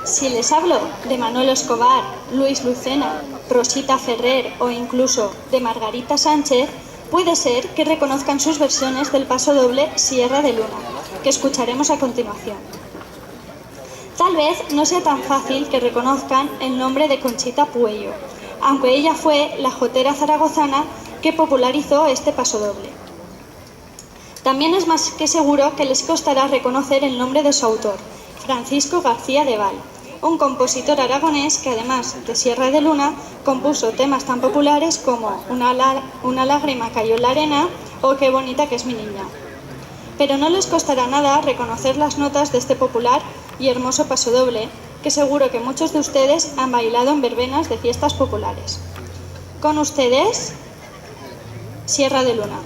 Si les hablo de Manolo Escobar, Luis Lucena, Rosita Ferrer o incluso de Margarita Sánchez, puede ser que reconozcan sus versiones del pasodoble Sierra de Luna, que escucharemos a continuación. Tal vez no sea tan fácil que reconozcan el nombre de Conchita Puello, aunque ella fue la jotera zaragozana que popularizó este pasodoble. También es más que seguro que les costará reconocer el nombre de su autor, Francisco García de Val, un compositor aragonés que además de Sierra de Luna compuso temas tan populares como Una lágrima cayó en la arena o Qué bonita que es mi niña. Pero no les costará nada reconocer las notas de este popular y hermoso pasodoble que seguro que muchos de ustedes han bailado en verbenas de fiestas populares. Con ustedes, Sierra de Luna.